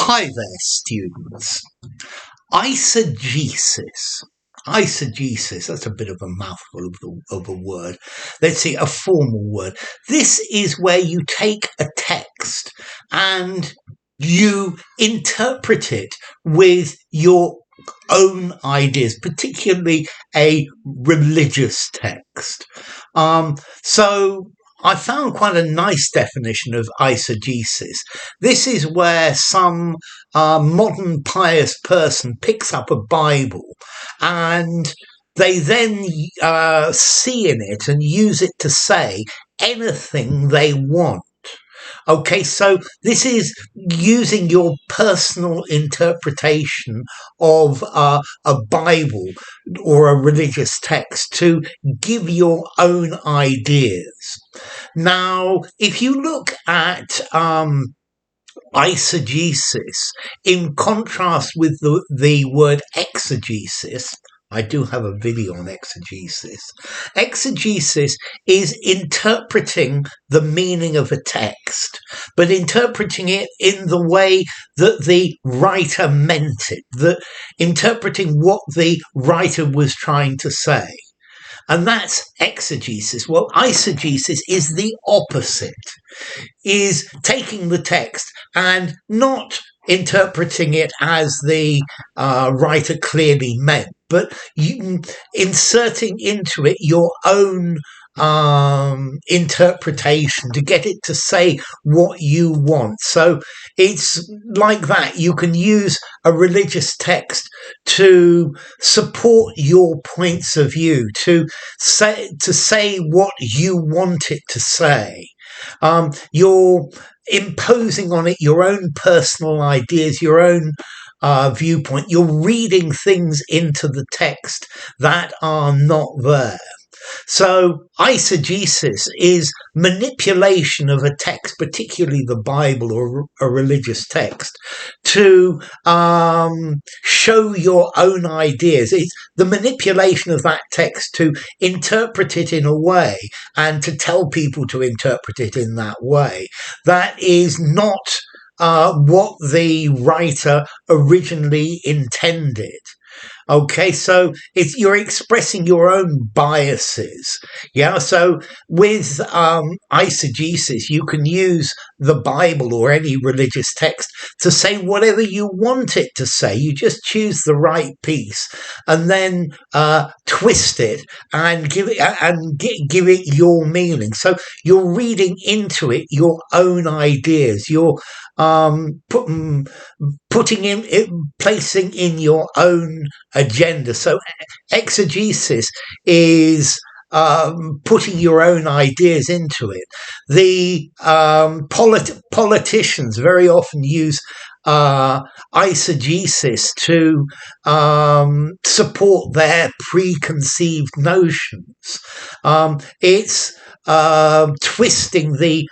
Hi there, students. Eisegesis. Eisegesis, that's a bit of a mouthful of a word. Let's see, a formal word. This is where you take a text and you interpret it with your own ideas, particularly a religious text. So I found quite a nice definition of eisegesis. This is where some modern pious person picks up a Bible and they then see in it and use it to say anything they want. Okay, so this is using your personal interpretation of a Bible or a religious text to give your own ideas. Now, if you look at eisegesis in contrast with the word exegesis, I do have a video on exegesis. Exegesis is interpreting the meaning of a text, but interpreting it in the way that the writer meant it, interpreting what the writer was trying to say. And that's exegesis. Well, eisegesis is the opposite, is taking the text and not interpreting it as the writer clearly meant, but inserting into it your own interpretation to get it to say what you want. So it's like that. You can use a religious text to support your points of view, to say what you want it to say. You're imposing on it your own personal ideas, your own viewpoint. You're reading things into the text that are not there. So eisegesis is manipulation of a text, particularly the Bible or a religious text, to show your own ideas. It's the manipulation of that text to interpret it in a way and to tell people to interpret it in that way. That is not what the writer originally intended. Okay, so you're expressing your own biases. Yeah, so with eisegesis, you can use the Bible or any religious text to say whatever you want it to say. You just choose the right piece and then twist it and give it your meaning. So you're reading into it your own ideas. You're placing in your own agenda. So exegesis is putting your own ideas into it. The politicians very often use eisegesis to support their preconceived notions. It's twisting the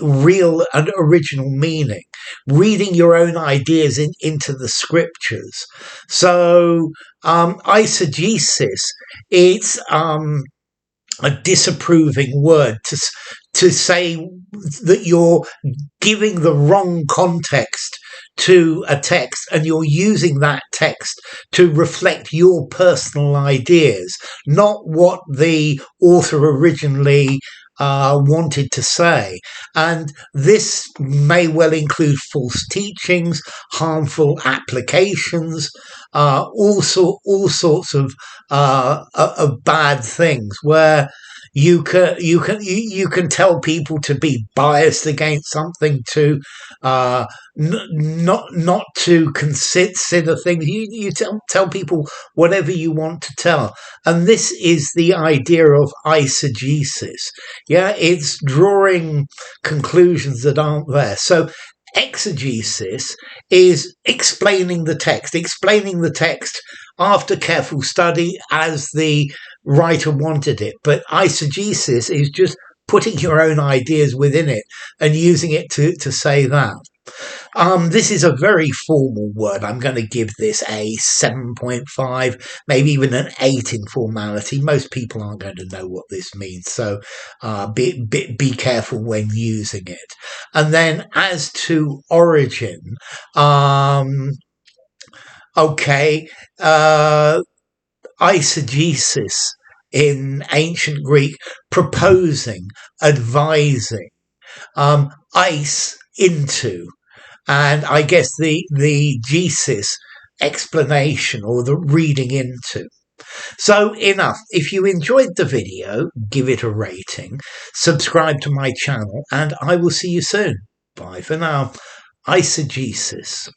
real and original meaning, reading your own ideas into the scriptures. So eisegesis, it's a disapproving word to say that you're giving the wrong context to a text and you're using that text to reflect your personal ideas, not what the author originally wanted to say. And this may well include false teachings, harmful applications, all sorts of bad things where you can tell people to be biased against something, to not to consider things. You tell people whatever you want to tell, and this is the idea of eisegesis. Yeah, it's drawing conclusions that aren't there. So exegesis is explaining the text after careful study as the writer wanted it. But eisegesis is just putting your own ideas within it and using it to say that. This is a very formal word. I'm going to give this a 7.5, maybe even an 8 in formality. Most people aren't going to know what this means, so be careful when using it. And then as to origin, okay, eisegesis in ancient Greek, proposing, advising, ice, into. And I guess the gesis explanation or the reading into. So enough. If you enjoyed the video, give it a rating, subscribe to my channel, and I will see you soon. Bye for now. Eisegesis.